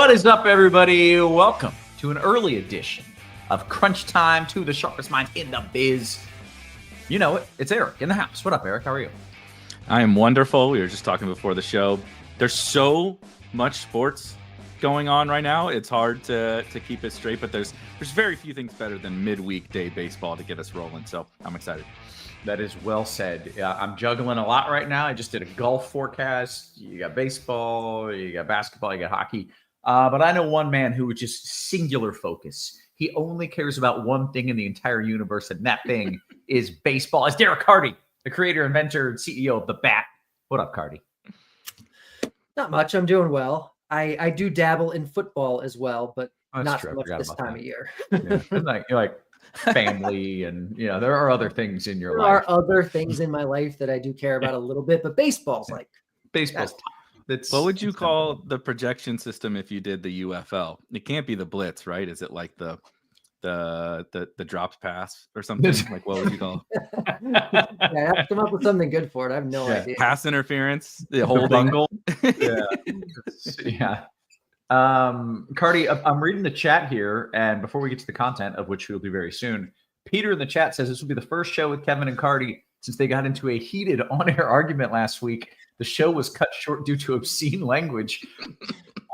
What is up, everybody? Welcome to an early edition of Crunch Time, to the sharpest minds in the biz. You know it. It's Eric in the house. What up, Eric? How are you? I am wonderful. We were just talking before the show. There's so much sports going on right now. It's hard to keep it straight, but there's very few things better than midweek day baseball to get us rolling. So I'm excited. That is well said. I'm juggling a lot right now. I just did a golf forecast. You got baseball, you got basketball, you got hockey. But I know one man who would just singular focus. He only cares about one thing in the entire universe, and that thing is baseball. It's Derek Carty, the creator, inventor, and CEO of The Bat. What up, Carty? Not much. I'm doing well. I do dabble in football as well, but not true. so much this time of year. Yeah. You're like family, and there are other things in your life. There are other things in my life that I do care about a little bit, but baseball's like baseball's top. What would you call the projection system if you did the UFL? It can't be the blitz, right? Is it like the drops pass or something? Like, what would you call it? Yeah, I have to come up with something good for it. I have no idea. Pass interference, the whole bungle. Yeah. Carty, I'm reading the chat here, and before we get to the content, of which we'll do very soon, Peter in the chat says this will be the first show with Kevin and Carty since they got into a heated on-air argument last week. The show was cut short due to obscene language.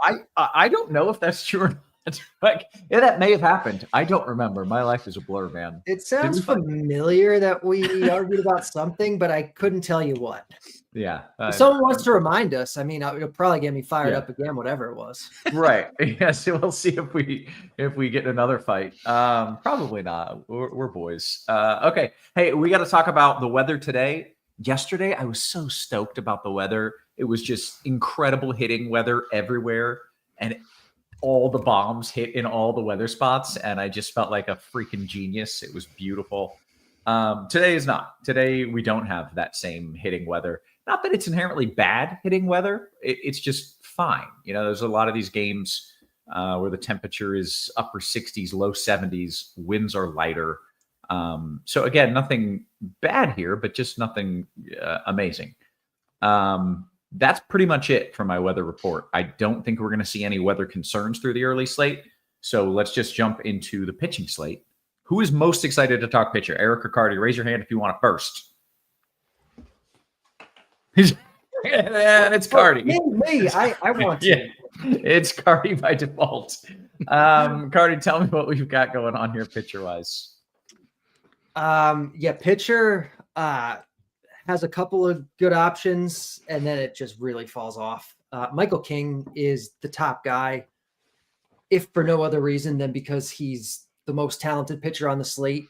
I don't know if that's true or not. Like, yeah, that may have happened. I don't remember. My life is a blur, man. It sounds familiar that we argued about something, but I couldn't tell you what. Yeah. If someone wants to remind us, I mean, it'll probably get me fired up again, whatever it was. Right. Yeah. So we'll see if we get another fight. Probably not. We're boys. Okay. Hey, we got to talk about the weather today. Yesterday, I was so stoked about the weather. It was just incredible hitting weather everywhere, and all the bombs hit in all the weather spots, and I just felt like a freaking genius. It was beautiful. Today is not. Today, we don't have that same hitting weather. Not that it's inherently bad hitting weather. It's just fine. There's a lot of these games where the temperature is upper 60s, low 70s. Winds are lighter. So again, nothing bad here, but just nothing amazing. That's pretty much it for my weather report. I don't think we're going to see any weather concerns through the early slate. So let's just jump into the pitching slate. Who is most excited to talk pitcher? Eric or Carty? Raise your hand if you want it first. It's Carty. Me. I want to. Yeah, it's Carty by default. Carty, tell me what we've got going on here pitcher-wise. Pitcher has a couple of good options, and then it just really falls off. Michael King is the top guy, if for no other reason than because he's the most talented pitcher on the slate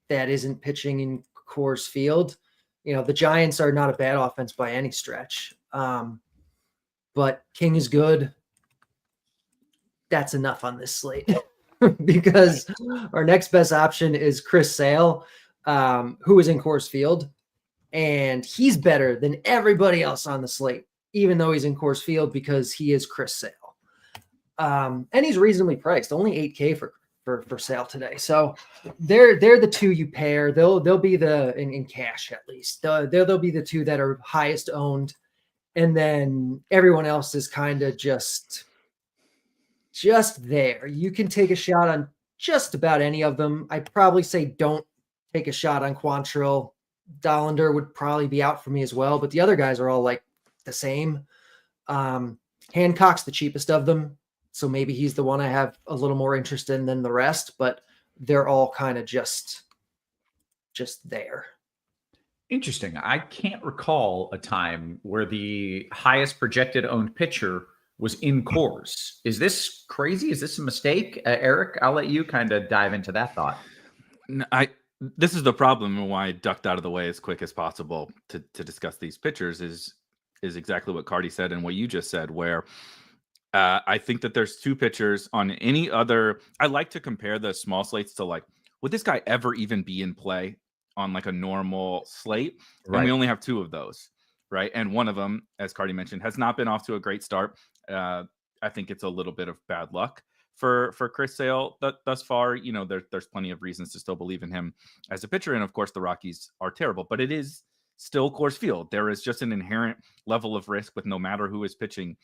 that isn't pitching in Coors Field. The Giants are not a bad offense by any stretch, but King is good. That's enough on this slate. Because our next best option is Chris Sale, who is in Coors Field, and he's better than everybody else on the slate, even though he's in Coors Field, because he is Chris Sale. And he's reasonably priced, only $8K for Sale today. So they're the two you pair. They'll be in cash at least. They'll be the two that are highest owned, and then everyone else is kind of just there. You can take a shot on just about any of them. I'd probably say don't take a shot on Quantrill. Dollander would probably be out for me as well, but the other guys are all like the same. Hancock's the cheapest of them, so maybe he's the one I have a little more interest in than the rest, but they're all kind of just there. Interesting. I can't recall a time where the highest projected owned pitcher was in Coors. Is this crazy? Is this a mistake? Eric, I'll let you kind of dive into that thought. This is the problem, and why I ducked out of the way as quick as possible to discuss these pitchers is exactly what Carty said and what you just said, where I think that there's two pitchers on any other. I like to compare the small slates to, like, would this guy ever even be in play on like a normal slate? Right. And we only have two of those. Right. And one of them, as Carty mentioned, has not been off to a great start. I think it's a little bit of bad luck for Chris Sale thus far. There's plenty of reasons to still believe in him as a pitcher. And of course, the Rockies are terrible, but it is still Coors Field. There is just an inherent level of risk with no matter who is pitching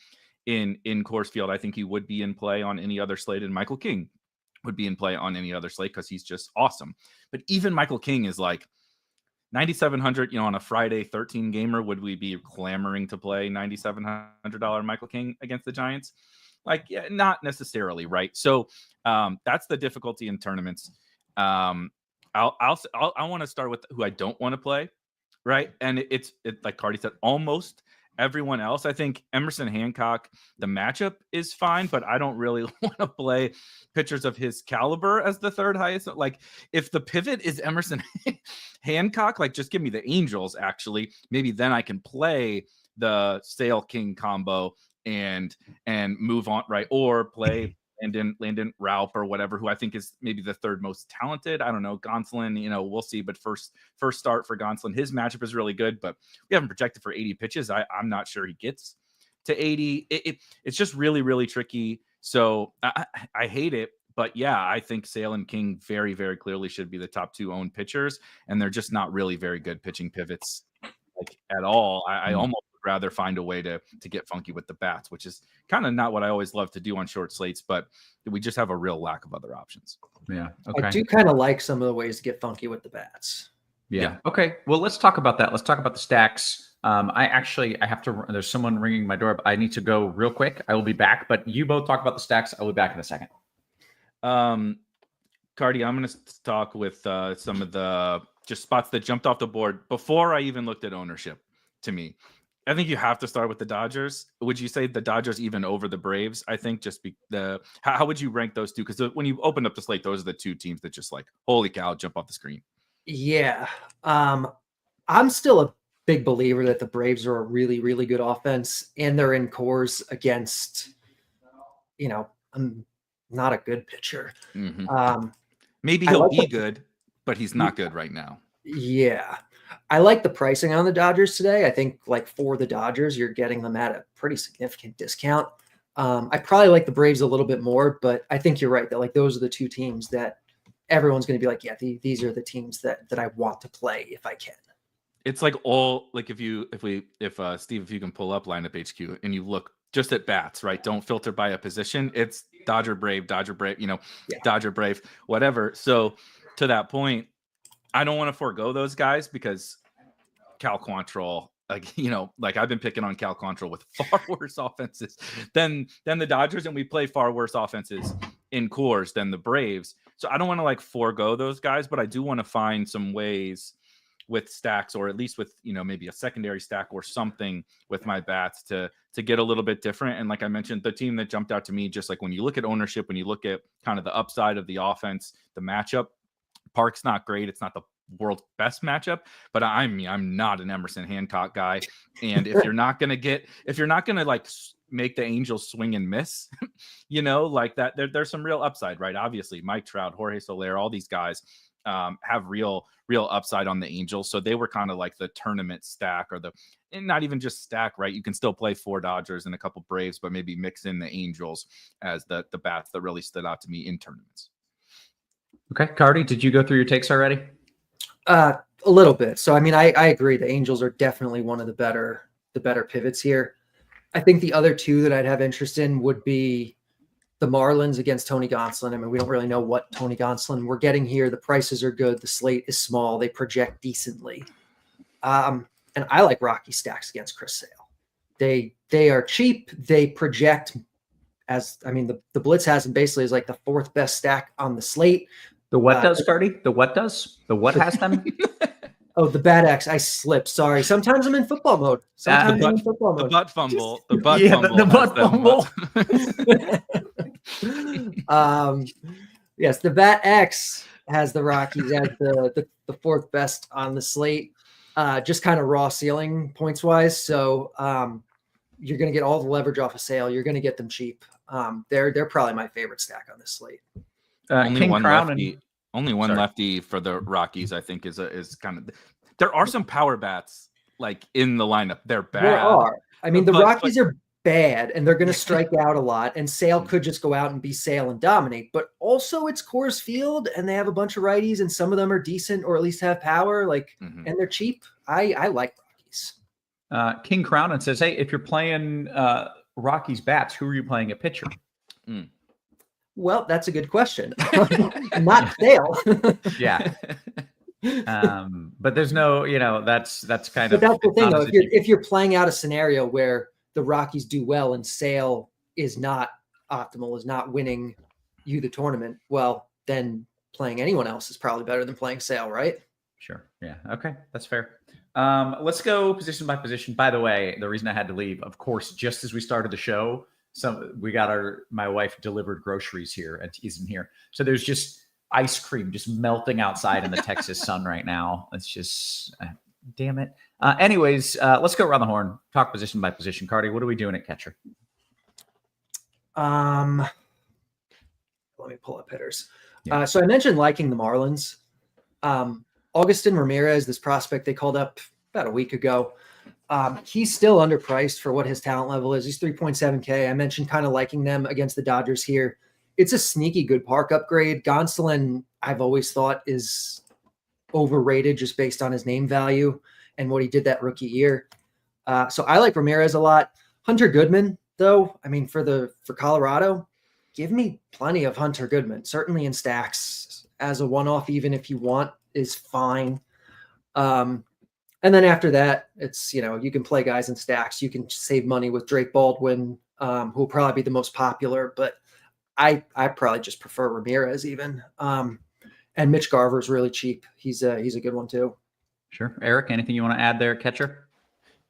in Coors Field. I think he would be in play on any other slate, and Michael King would be in play on any other slate because he's just awesome. But even Michael King is like 9,700, on a Friday 13 gamer. Would we be clamoring to play $9,700 Michael King against the Giants? Like, yeah, not necessarily, right? So that's the difficulty in tournaments. I want to start with who I don't want to play, right? And it's like Cardi said, almost everyone else. I think Emerson Hancock, the matchup is fine, but I don't really want to play pitchers of his caliber as the third highest. Like, if the pivot is Emerson Hancock, like, just give me the Angels, actually. Maybe then I can play the Sale King combo and move on, right? Or play Landon Raup or whatever, who I think is maybe the third most talented. I don't know. Gonsolin, we'll see. But first start for Gonsolin. His matchup is really good, but we haven't projected for 80 pitches. I'm not sure he gets to 80. It's just really, really tricky. So I hate it. But yeah, I think Sale and King very, very clearly should be the top 2 owned pitchers. And they're just not really very good pitching pivots, like, at all. I almost rather find a way to get funky with the bats, which is kind of not what I always love to do on short slates, but we just have a real lack of other options. Yeah. Okay. I do kind of like some of the ways to get funky with the bats. Yeah. Okay. Well, let's talk about that. Let's talk about the stacks. I have to, there's someone ringing my door, but I need to go real quick. I will be back, but you both talk about the stacks. I'll be back in a second. Cardi, I'm going to talk with some of the just spots that jumped off the board before I even looked at ownership. To me, I think you have to start with the Dodgers. Would you say the Dodgers even over the Braves? I think just how would you rank those two? Because when you open up the slate, those are the 2 teams that just, like, holy cow, jump off the screen. Yeah. I'm still a big believer that the Braves are a really, really good offense, and they're in Coors against, I'm not a good pitcher. Mm-hmm. Maybe he'll be good, but he's not good right now. Yeah. I like the pricing on the Dodgers today. I think, like, for the Dodgers, you're getting them at a pretty significant discount. I probably like the Braves a little bit more, but I think you're right that, like, those are the 2 teams that everyone's going to be like, yeah, these are the teams that I want to play if I can. It's like all, like, if Steve, if you can pull up lineup HQ and you look just at bats, right? Don't filter by a position. It's Dodger Brave, yeah. Dodger Brave, whatever. So to that point, I don't want to forego those guys because Cal Quantrill, like I've been picking on Cal Quantrill with far worse offenses than the Dodgers, and we play far worse offenses in Coors than the Braves. So I don't want to, like, forego those guys, but I do want to find some ways with stacks, or at least with, maybe a secondary stack or something with my bats to get a little bit different. And like I mentioned, the team that jumped out to me, just like when you look at ownership, when you look at kind of the upside of the offense, the matchup, Park's not great. It's not the world's best matchup, but I'm not an Emerson Hancock guy. And if you're not going to like make the Angels swing and miss, like that, there's some real upside, right? Obviously, Mike Trout, Jorge Soler, all these guys have real upside on the Angels. So they were kind of like the tournament stack, and not even just stack, right? You can still play 4 Dodgers and a couple Braves, but maybe mix in the Angels as the bats that really stood out to me in tournaments. Okay. Cardi, did you go through your takes already? A little bit. So, I mean, I agree. The Angels are definitely one of the better pivots here. I think the other 2 that I'd have interest in would be the Marlins against Tony Gonsolin. I mean, we don't really know what Tony Gonsolin we're getting here. The prices are good. The slate is small. They project decently. And I like Rocky stacks against Chris Sale. They are cheap. They project the Blitz has him basically as like the 4th best stack on the slate. The what does, Cardi? The what does? The what has them? Oh, the bad X. I slipped. Sorry. Sometimes I'm in football mode. The butt fumble. The butt fumble. Yes, the Bat X has the Rockies as the 4th best on the slate. Just kind of raw ceiling points wise. So you're going to get all the leverage off a Sale. You're going to get them cheap. They're probably my favorite stack on this slate. Only one lefty for the Rockies, I think, is kind of. There are some power bats like in the lineup. They're bad. There are. I mean, the Rockies are bad, and they're going to strike out a lot. And Sale could just go out and be Sale and dominate. But also, it's Coors Field, and they have a bunch of righties, and some of them are decent or at least have power. And they're cheap. I like Rockies. King Crown and says, "Hey, if you're playing Rockies bats, who are you playing at pitcher? Well, that's a good question. Not Sale. Yeah. But there's no, that's kind But of. that's the it's thing, not though. as if you- If you're playing out a scenario where the Rockies do well and Sale is not optimal, is not winning you the tournament, well, then playing anyone else is probably better than playing Sale, right? Sure. Yeah. Okay. That's fair. Let's go position by position. By the way, the reason I had to leave, of course, just as we started the show, we got my wife delivered groceries here and isn't here. So there's just ice cream just melting outside in the Texas sun right now. It's just, damn it. Anyways, let's go around the horn, talk position by position. Cardi, what are we doing at catcher? Let me pull up hitters. Yeah. So I mentioned liking the Marlins. Augustin Ramirez, this prospect they called up about a week ago. He's still underpriced for what his talent level is. He's 3.7K. I mentioned kind of liking them against the Dodgers here. It's a sneaky good park upgrade. Gonsolin, I've always thought, is overrated just based on his name value and what he did that rookie year. So I like Ramirez a lot. Hunter Goodman, though, I mean, for Colorado, give me plenty of Hunter Goodman, certainly in stacks as a one-off, even if you want, is fine. And then after that, it's, you can play guys in stacks. You can save money with Drake Baldwin, who will probably be the most popular, but I probably just prefer Ramirez even. And Mitch Garver's really cheap. He's a good one too. Sure. Eric, anything you want to add there, catcher?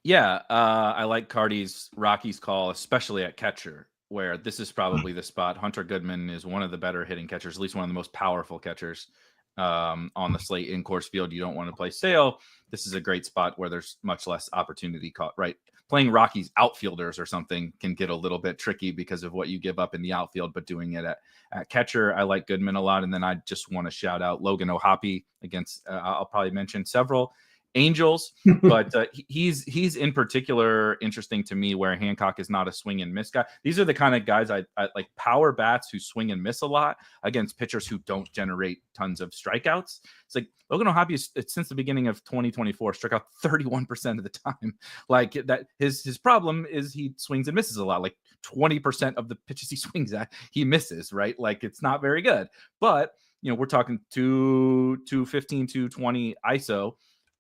Yeah, I like Cardi's Rockies call, especially at catcher, where this is probably the spot. Hunter Goodman is one of the better hitting catchers, at least one of the most powerful catchers on the slate in Coors Field. You don't want to play Sale. This is a great spot where there's much less opportunity caught, right? Playing Rockies outfielders or something can get a little bit tricky because of what you give up in the outfield, but doing it at catcher, I like Goodman a lot. And then I just want to shout out Logan O'Hoppe against, I'll probably mention several Angels, but he's in particular interesting to me where Hancock is not a swing and miss guy. These are the kind of guys I like, power bats who swing and miss a lot against pitchers who don't generate tons of strikeouts. It's like Logan O'Hoppe since the beginning of 2024 struck out 31% of the time. Like that, his problem is he swings and misses a lot. Like 20% of the pitches he swings at, he misses, right? Like it's not very good. But we're talking 215, 220 ISO.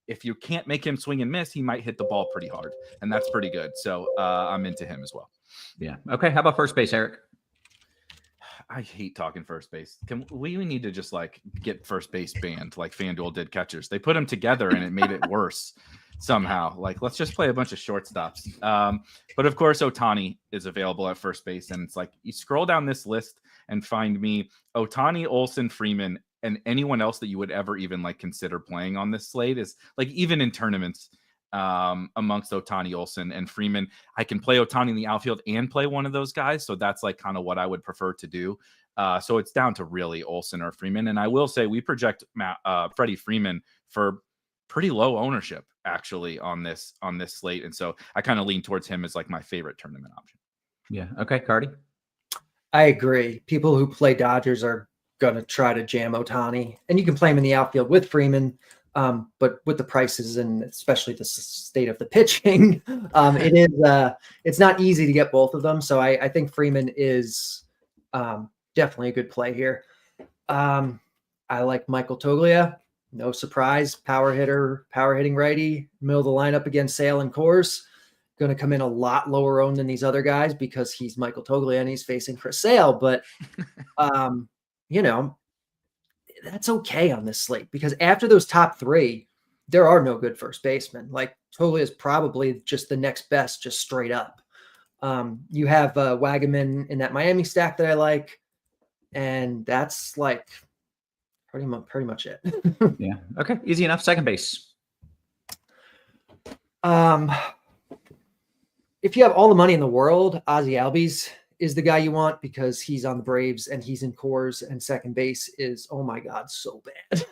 If you can't make him swing and miss, he might hit the ball pretty hard, and that's pretty good. So I'm into him as well. Yeah. Okay. How about first base, Eric? I hate talking first base. We need to just get first base banned like FanDuel did catchers. They put them together and it made it worse somehow. Like, let's just play a bunch of shortstops. But of course, Ohtani is available at first base, and it's like you scroll down this list and find me Ohtani, Olsen, Freeman, and anyone else that you would ever even consider playing on this slate is even in tournaments amongst Ohtani, Olsen, and Freeman. I can play Ohtani in the outfield and play one of those guys. So that's kind of what I would prefer to do. So it's down to really Olsen or Freeman. And I will say we project Freddie Freeman for pretty low ownership actually on this slate. And so I kind of lean towards him as my favorite tournament option. Yeah. Okay. Cardi. I agree. People who play Dodgers are going to try to jam Ohtani, and you can play him in the outfield with Freeman. But with the prices and especially the state of the pitching, it's not easy to get both of them. So I think Freeman is definitely a good play here. I like Michael Toglia. No surprise, power hitting righty, middle of the lineup against Sale and Coors. Going to come in a lot lower owned than these other guys because he's Michael Toglia and he's facing Chris Sale. But that's okay on this slate because after those top three, there are no good first basemen. Like Toglia is probably just the next best, just straight up. You have Wagaman in that Miami stack that I like, and that's pretty much it. Yeah. Okay. Easy enough. Second base. If you have all the money in the world, Ozzie Albies is the guy you want because he's on the Braves and he's in Coors, and second base is, oh my God, so bad.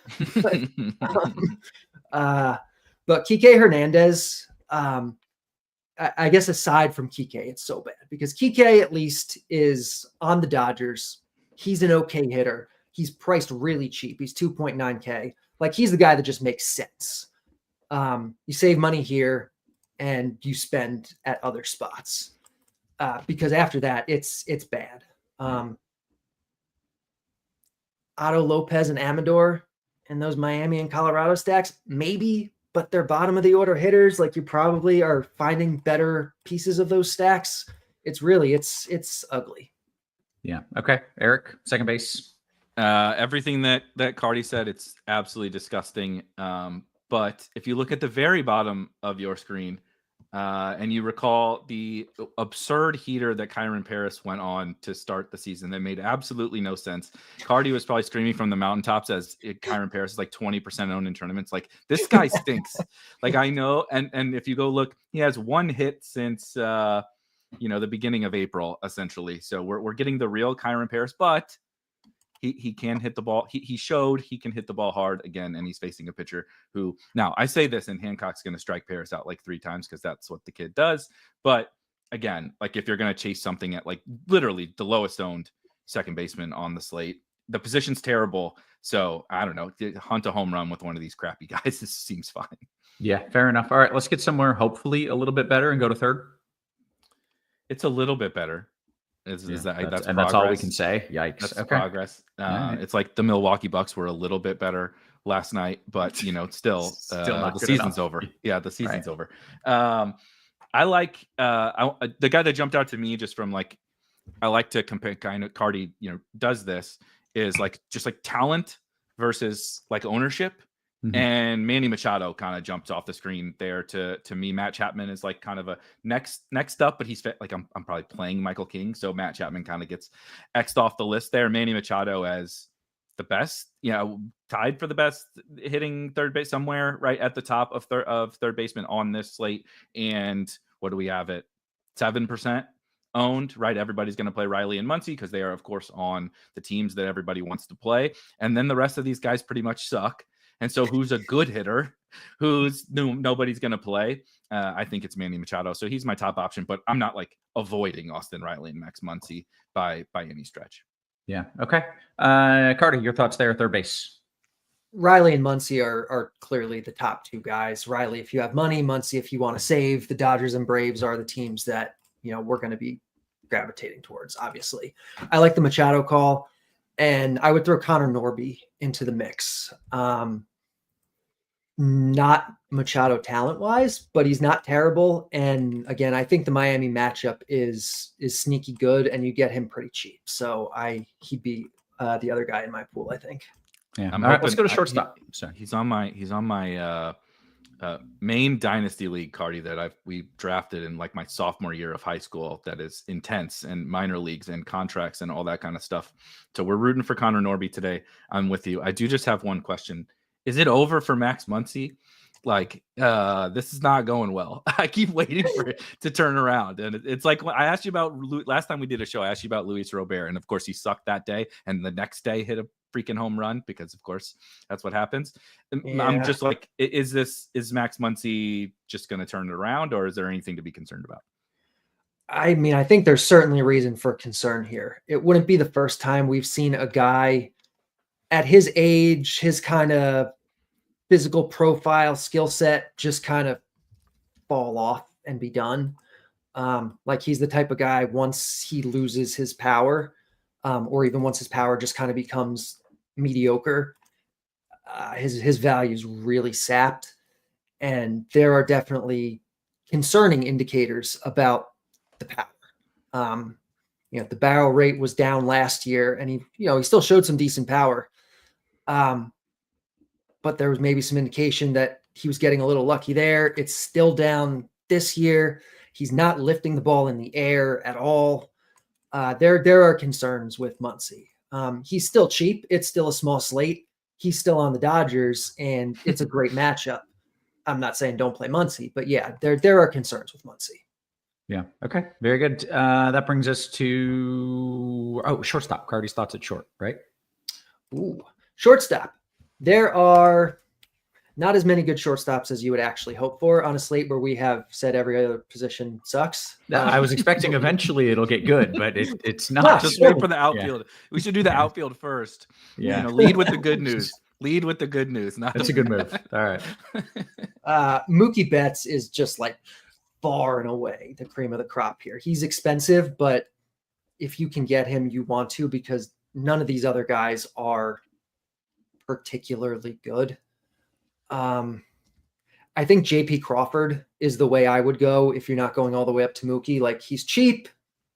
But Kike Hernandez, I guess aside from Kike, it's so bad because Kike at least is on the Dodgers. He's an okay hitter. He's priced really cheap. He's 2.9K. He's the guy that just makes sense. You save money here and you spend at other spots. because after that, it's bad. Otto Lopez and Amador and those Miami and Colorado stacks, maybe, but they're bottom of the order hitters. Like, you probably are finding better pieces of those stacks. It's ugly. Yeah. Okay. Eric, second base. Everything that Cardi said, it's absolutely disgusting. But if you look at the very bottom of your screen, and you recall the absurd heater that Kyron Paris went on to start the season that made absolutely no sense. Cardi was probably screaming from the mountaintops as Kyron Paris is like 20% owned in tournaments. Like, this guy stinks. Like, I know. And if you go look, he has one hit since, the beginning of April, essentially. So we're getting the real Kyron Paris, but he can hit the ball. He showed he can hit the ball hard again, and he's facing a pitcher who, now I say this, and Hancock's going to strike Paris out like 3 times because that's what the kid does. But again, like, if you're going to chase something at like literally the lowest owned second baseman on the slate, the position's terrible. So I don't know, hunt a home run with one of these crappy guys. This seems fine. Yeah, fair enough. All right, let's get somewhere hopefully a little bit better and go to third. It's a little bit better. That's all we can say. Yikes. That's okay. Progress. Right. It's like the Milwaukee Bucks were a little bit better last night, but still not the good season's enough. over. Yeah, the season's over. I like the guy that jumped out to me just from like, I like to compare, kind of Cardi, does this, is like just like talent versus like ownership. Mm-hmm. And Manny Machado kind of jumps off the screen there to me. Matt Chapman is like kind of a next up, but he's like, I'm probably playing Michael King. So Matt Chapman kind of gets X'd off the list there. Manny Machado as the best, tied for the best hitting third base somewhere right at the top of third baseman on this slate. And what do we have it? 7% owned, right? Everybody's going to play Riley and Muncy because they are, of course, on the teams that everybody wants to play. And then the rest of these guys pretty much suck. And so who's a good hitter, who's nobody's going to play? I think it's Manny Machado. So he's my top option, but I'm not like avoiding Austin Riley and Max Muncy by any stretch. Yeah. Okay. Carter, your thoughts there, third base. Riley and Muncy are clearly the top 2 guys. Riley, if you have money, Muncy, if you want to save. The Dodgers and Braves are the teams that, we're going to be gravitating towards, obviously. I like the Machado call, and I would throw Connor Norby into the mix. Not Machado talent-wise, but he's not terrible. And again, I think the Miami matchup is sneaky good, and you get him pretty cheap. So he'd be the other guy in my pool, I think. Yeah. All right, let's go to shortstop. He's on my main dynasty league, Cardi, that we drafted in like my sophomore year of high school. That is intense, and minor leagues and contracts and all that kind of stuff. So we're rooting for Connor Norby today. I'm with you. I do just have one question. Is it over for Max Muncy? Like, this is not going well. I keep waiting for it to turn around. And it's like, when I asked you about last time we did a show, I asked you about Luis Robert. And of course he sucked that day. And the next day hit a freaking home run because of course that's what happens. Yeah. I'm just like, is Max Muncy just going to turn it around, or is there anything to be concerned about? I mean, I think there's certainly a reason for concern here. It wouldn't be the first time we've seen a guy at his age, his kind of physical profile, skill set, just kind of fall off and be done. Like, he's the type of guy, once he loses his power, or even once his power just kind of becomes mediocre, his value is really sapped. And there are definitely concerning indicators about the power. The barrel rate was down last year, and he still showed some decent power. But there was maybe some indication that he was getting a little lucky there. It's still down this year. He's not lifting the ball in the air at all. There are concerns with Muncy. He's still cheap. It's still a small slate. He's still on the Dodgers, and it's a great matchup. I'm not saying don't play Muncy, but yeah, there are concerns with Muncy. Yeah. Okay. Very good. That brings us to shortstop. Cardi's thoughts at short, right? Ooh, shortstop. There are not as many good shortstops as you would actually hope for on a slate where we have said every other position sucks. I was expecting eventually it'll get good, but it's not. Just wait for the outfield. Yeah. We should do the outfield first. Yeah. Lead with the good news. Lead with the good news. That's a good move. All right. Mookie Betts is just like far and away the cream of the crop here. He's expensive, but if you can get him, you want to, because none of these other guys are particularly good. I think JP Crawford is the way I would go if you're not going all the way up to Mookie. Like, he's cheap,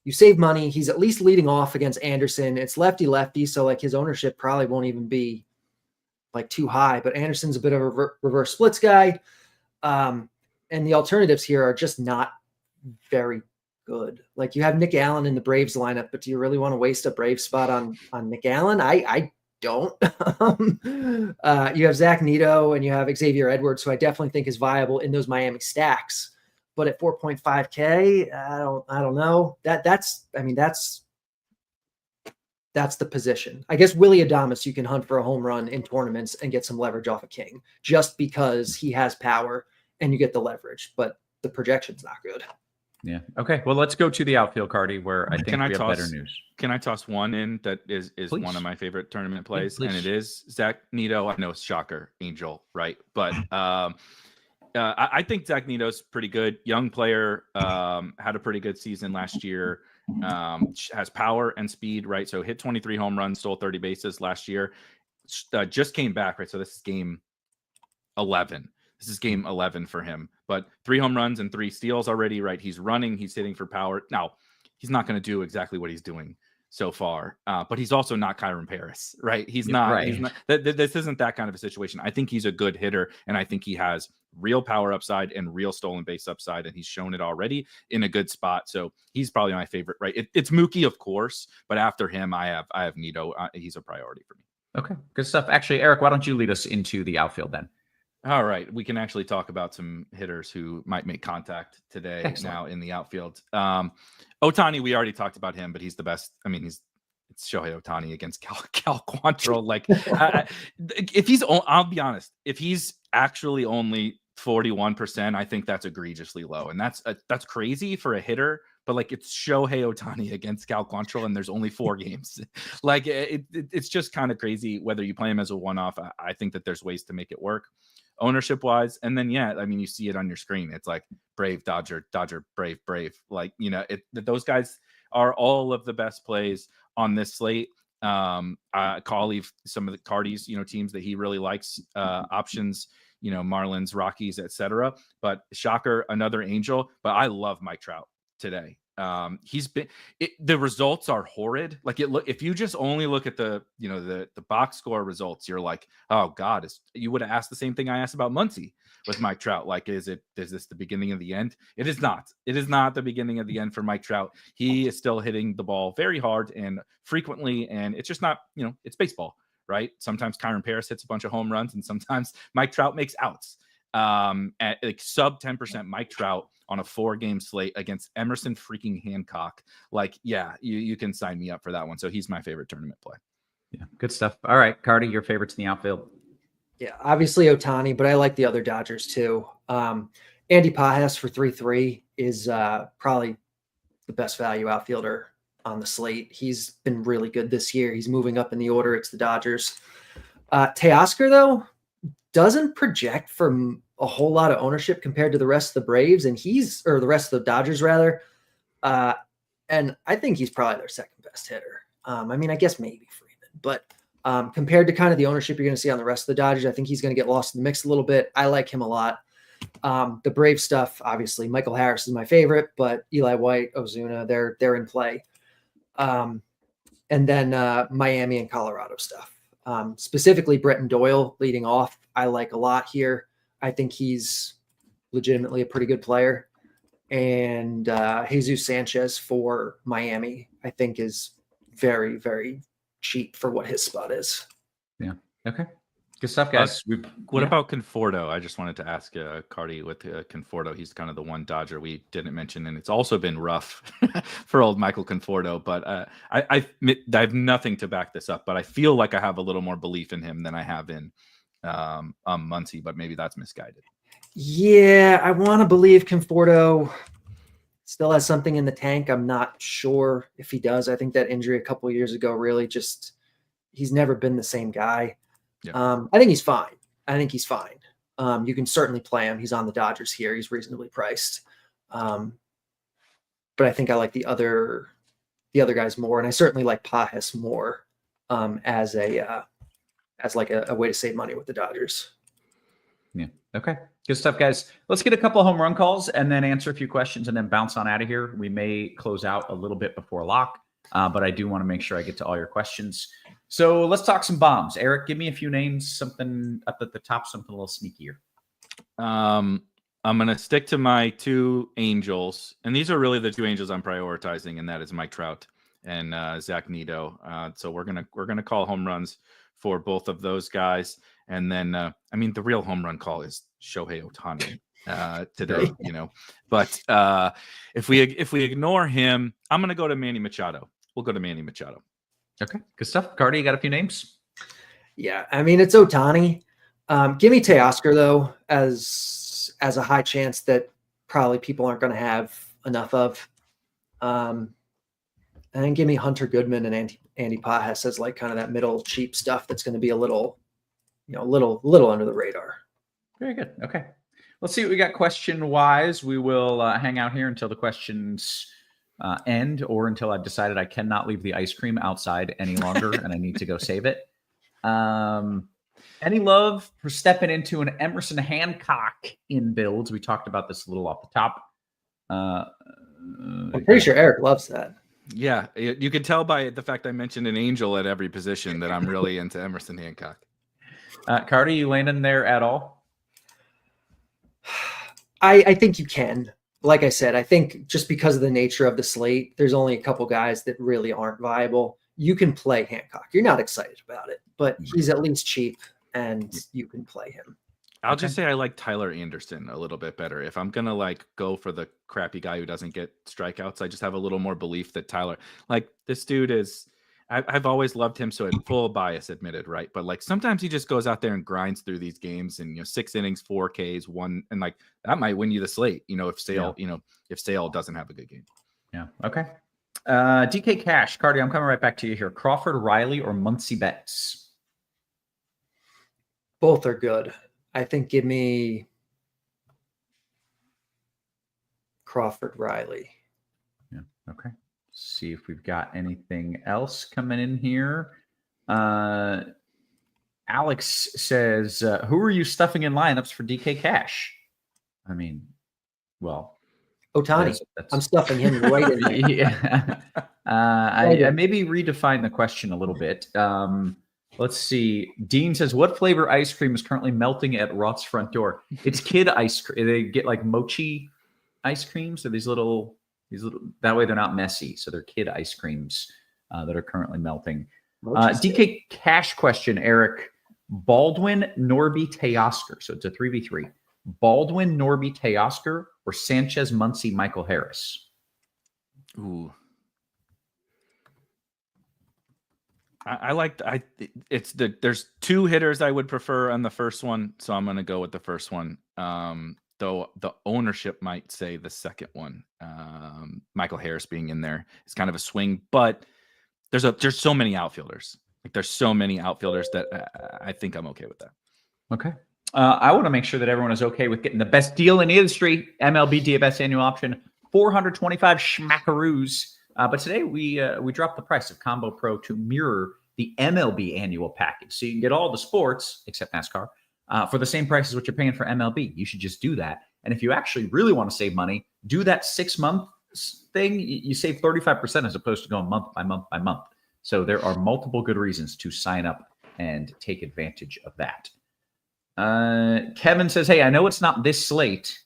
you save money, he's at least leading off against Anderson. It's lefty, so like his ownership probably won't even be like too high, but Anderson's a bit of a reverse splits guy. And the alternatives here are just not very good. Like, you have Nick Allen in the Braves lineup, but do you really want to waste a Brave spot on Nick Allen? I don't. You have Zach Neto and you have Xavier Edwards, who I definitely think is viable in those Miami stacks. But at 4.5K, I don't know. That's the position. I guess Willie Adames, you can hunt for a home run in tournaments and get some leverage off of King just because he has power and you get the leverage, but the projection's not good. Yeah. Okay. Well, let's go to the outfield, Cardi, where I think we have better news. Can I toss one in that is Please. one of my favorite tournament plays? Please. And it is Zach Neto. I know it's shocker, Angel, right? But I think Zach Neto's pretty good. Young player, had a pretty good season last year. Has power and speed, right? So hit 23 home runs, stole 30 bases last year. Just came back, right? So this is game 11. This is game 11 for him, but 3 home runs and 3 steals already, right? He's running, he's hitting for power. Now, he's not going to do exactly what he's doing so far, but he's also not Kyron Paris, right? He's not, right. He's not, this isn't that kind of a situation. I think he's a good hitter, and I think he has real power upside and real stolen base upside, and he's shown it already in a good spot. So he's probably my favorite, right? It's Mookie, of course, but after him, I have Neto. He's a priority for me. Okay, good stuff. Actually, Eric, why don't you lead us into the outfield then? All right, we can actually talk about some hitters who mimight make contact today. Excellent. Now in the outfield. Ohtani, we already taled about him, but he's the best. I mean, it's Shohei Ohtani against Cal Quantrill. Like, if he's, I'll be honest, if he's actually only 41%, I think that's egregiously low, and that's crazy for a hitter. But like, it's Shohei Ohtani against Cal Quantrill, and there's only 4 games. Like, it's just kind of crazy whether you play him as a one-off. I think that there's ways to make it work, ownership wise. And then, yeah, I mean, you see it on your screen. It's like Brave, Dodger, Brave. Like, those guys are all of the best plays on this slate. I'll leave some of the Cardi's, teams that he really likes, options, Marlins, Rockies, etc. But shocker, another Angel. But I love Mike Trout today. He's been, the results are horrid. Like, if you just only look at the box score results, you're like, oh God, you would have asked the same thing I asked about Muncy with Mike Trout. Like, is this the beginning of the end? It is not. It is not the beginning of the end for Mike Trout. He is still hitting the ball very hard and frequently, and it's just not, it's baseball, right? Sometimes Kyron Paris hits a bunch of home runs, and sometimes Mike Trout makes outs. At like sub 10% Mike Trout on a 4-game slate against Emerson freaking Hancock. Like, yeah, you can sign me up for that one. So he's my favorite tournament play. Yeah, good stuff. All right, Cardi, your favorites in the outfield? Yeah, obviously Ohtani, but I like the other Dodgers too. Andy Pages for 3.3 is probably the best value outfielder on the slate. He's been really good this year. He's moving up in the order. It's the Dodgers. Teoscar, though, doesn't project for a whole lot of ownership compared to the rest of the Braves, and the rest of the Dodgers rather. And I think he's probably their second best hitter. I mean, I guess maybe Freeman, but compared to kind of the ownership you're going to see on the rest of the Dodgers, I think he's going to get lost in the mix a little bit. I like him a lot. The Brave stuff, obviously, Michael Harris is my favorite, but Eli White, Ozuna, they're in play. And then Miami and Colorado stuff. Specifically Bretton Doyle leading off, I like a lot here. I think he's legitimately a pretty good player. And Jesus Sanchez for Miami, I think, is very, very cheap for what his spot is. Yeah. Okay. Good stuff, guys. What about Conforto? I just wanted to ask Cardi with Conforto. He's kind of the one Dodger we didn't mention, and it's also been rough for old Michael Conforto. But I have nothing to back this up, but I feel like I have a little more belief in him than I have in Muncy, but maybe that's misguided. Yeah, I want to believe Conforto still has something in the tank. I'm not sure if he does. I think that injury a couple of years ago really just, he's never been the same guy. Yeah. I think he's fine. You can certainly play him. He's on the Dodgers here. He's reasonably priced. But I think I like the other guys more, and I certainly like Pajes more as like a way to save money with the Dodgers. Yeah. Okay. Good stuff, guys. Let's get a couple of home run calls and then answer a few questions and then bounce on out of here. We may close out a little bit before lock, but I do want to make sure I get to all your questions. So let's talk some bombs. Eric, give me a few names, something up at the top, something a little sneakier. I'm going to stick to my two Angels, and these are really the two Angels I'm prioritizing, and that is Mike Trout and Zach Neto. So we're gonna call home runs for both of those guys, and then I mean the real home run call is Shohei Ohtani today, you know. But if we ignore him, I'm gonna go to Manny Machado. We'll go to Manny Machado. Okay, good stuff. Cardi, you got a few names? Yeah, I mean it's Ohtani. Give me Teoscar though, as a high chance that probably people aren't going to have enough of. And then give me Hunter Goodman and Andy Pajes as like kind of that middle cheap stuff that's going to be a little, little under the radar. Very good. Okay. Let's see what we got question wise. We will hang out here until the questions end or until I've decided I cannot leave the ice cream outside any longer and I need to go save it. Any love for stepping into an Emerson Hancock in builds? We talked about this a little off the top. I'm pretty sure Eric loves that. Yeah, you can tell by the fact I mentioned an Angel at every position that I'm really into Emerson Hancock. Cardi, you landing there at all? I think you can. Like I said, I think just because of the nature of the slate, there's only a couple guys that really aren't viable. You can play Hancock. You're not excited about it, but he's at least cheap and you can play him. I'll just say I like Tyler Anderson a little bit better. If I'm going to like go for the crappy guy who doesn't get strikeouts, I just have a little more belief that Tyler, like this dude is, I've always loved him. So full bias admitted, right? But like sometimes he just goes out there and grinds through these games and, 6 innings, 4 Ks, 1, and like that might win you the slate, if Sale, if Sale doesn't have a good game. Yeah. Okay. DK Cash, Cardi, I'm coming right back to you here. Crawford, Riley, or Muncy Betts? Both are good. I think give me Crawford, Riley. Yeah. Okay. See if we've got anything else coming in here. Alex says, who are you stuffing in lineups for DK Cash? I mean, well, Ohtani. I'm stuffing him right in there. Yeah. I maybe redefine the question a little bit. Let's see. Dean says, what flavor ice cream is currently melting at Roth's front door? It's kid ice cream. They get like mochi ice creams. So these little, that way they're not messy. So they're kid ice creams that are currently melting. DK Cash question, Eric. Baldwin, Norby, Teoscar. So it's a 3v3. Baldwin, Norby, Teoscar, or Sanchez, Muncy, Michael Harris? Ooh. There's 2 hitters I would prefer on the first one, so I'm going to go with the first one. Though the ownership might say the second one. Michael Harris being in there is kind of a swing, but there's so many outfielders. Like there's so many outfielders that I think I'm okay with that. Okay. I want to make sure that everyone is okay with getting the best deal in the industry. MLB DFS annual option, 425 schmackaroos. But today we dropped the price of Combo Pro to mirror the MLB annual package. So you can get all the sports, except NASCAR, for the same price as what you're paying for MLB. You should just do that. And if you actually really want to save money, do that 6-month thing. You save 35% as opposed to going month by month by month. So there are multiple good reasons to sign up and take advantage of that. Kevin says, hey, I know it's not this slate,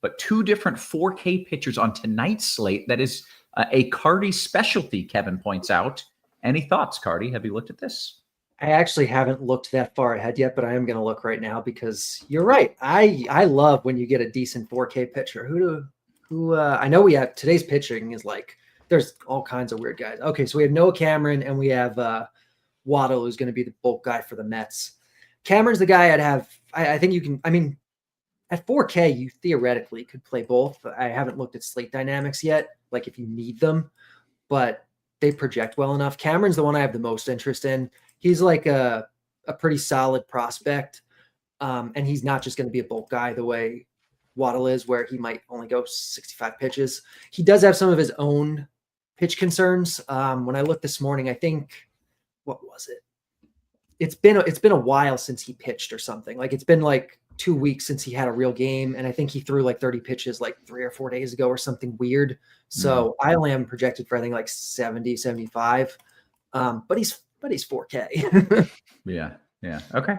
but 2 different 4K pitchers on tonight's slate. That is a Cardi specialty, Kevin points out. Any thoughts, Cardi? Have you looked at this? I actually haven't looked that far ahead yet, but I am going to look right now because you're right. I love when you get a decent 4K pitcher. I know we have today's pitching is like there's all kinds of weird guys. Okay, so we have Noah Cameron and we have Waddle, who's going to be the bulk guy for the Mets. Cameron's the guy I'd have. I think you can. I mean, at 4K, you theoretically could play both. I haven't looked at slate dynamics yet, like if you need them, but they project well enough. Cameron's the one I have the most interest in. He's like a pretty solid prospect, and he's not just going to be a bulk guy the way Waddle is, where he might only go 65 pitches. He does have some of his own pitch concerns. When I looked this morning, I think, what was it? It's been a while since he pitched or something. Like, it's been like 2 weeks since he had a real game. And I think he threw like 30 pitches like 3 or 4 days ago or something weird. So I only am projected for, I think, like 70, 75. But he's 4K. Yeah. Okay.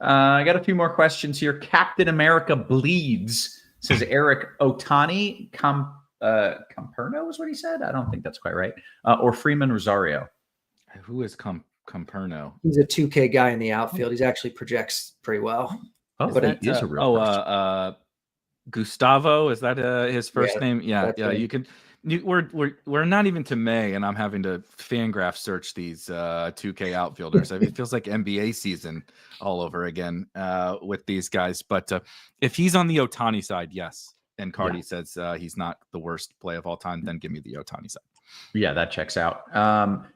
I got a few more questions here. Captain America Bleeds says Eric Otani Camperno is what he said. I don't think that's quite right. Or Freeman Rosario. Who is Camperno? He's a 2K guy in the outfield. He's actually projects pretty well. Oh, but he is a real person. Gustavo, is that his first Yeah, name? Yeah. right. You can. We're not even to May, and I'm having to Fangraph search these 2K outfielders. I mean, it feels like NBA season all over again with these guys. But if he's on the Otani side, yes. And Cardi says he's not the worst play of all time, then give me the Otani side. Yeah, that checks out.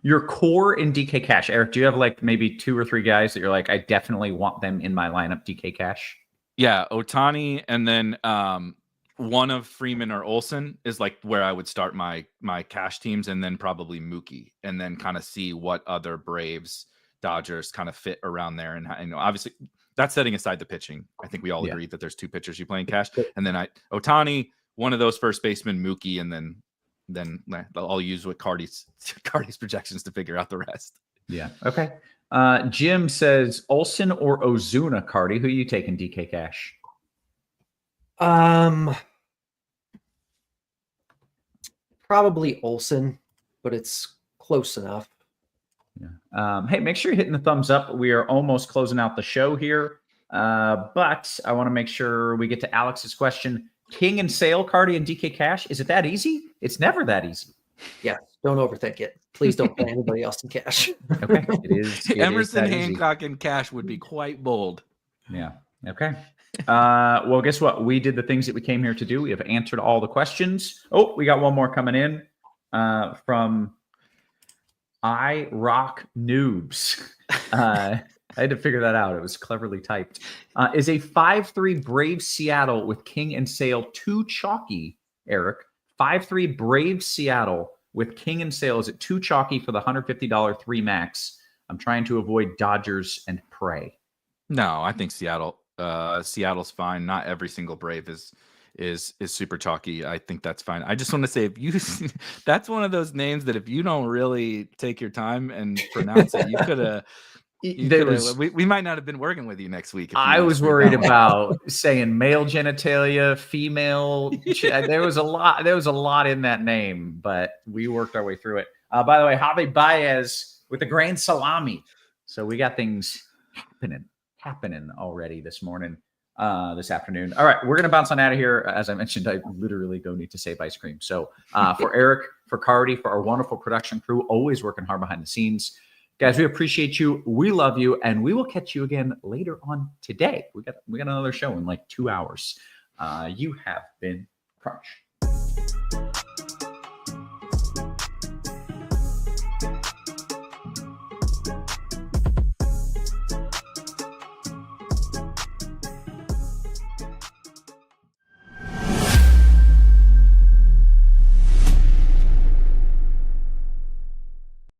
Your core in DK Cash, Eric, do you have like maybe 2 or 3 guys that you're like, I definitely want them in my lineup, DK Cash? Yeah, Otani, and then one of Freeman or Olsen is like where I would start my cash teams, and then probably Mookie, and then kind of see what other Braves, Dodgers kind of fit around there. And obviously that's setting aside the pitching. I think we all agree that there's 2 pitchers you play in cash, and then Otani, one of those first basemen, Mookie, and then I'll use what Cardi's projections to figure out the rest. Yeah. Okay. Jim says Olsen or Ozuna, Cardi. Who are you taking DK Cash? Probably Olsen, but it's close enough. Yeah. Hey, make sure you're hitting the thumbs up. We are almost closing out the show here. But I want to make sure we get to Alex's question. King and Sale, Cardi, and DK Cash. Is it that easy? It's never that easy. Yeah. Don't overthink it. Please don't play anybody else in cash. Okay. It Emerson, is Hancock, and Cash would be quite bold. Yeah. Okay. Well, guess what? We did the things that we came here to do. We have answered all the questions. Oh, we got one more coming in from I Rock Noobs. I had to figure that out. It was cleverly typed. Is a 5-3 Braves Seattle with King and Sale too chalky, Eric? 5-3 Braves Seattle with King and Sale. Is it too chalky for the $150 3 max? I'm trying to avoid Dodgers and pray. No, I think Seattle's fine. Not every single Brave is super chalky. I think that's fine. I just want to say, if you that's one of those names that if you don't really take your time and pronounce it, you could have. We might not have been working with you next week. I was worried about saying male genitalia, female. There was a lot in that name, but we worked our way through it. By the way, Javi Baez with the grand salami. So we got things happening already this afternoon. All right, we're going to bounce on out of here. As I mentioned, I literally go need to save ice cream. So for Eric, for Cardi, for our wonderful production crew, always working hard behind the scenes. Guys, we appreciate you. We love you. And we will catch you again later on today. We got another show in like 2 hours. You have been Crunch.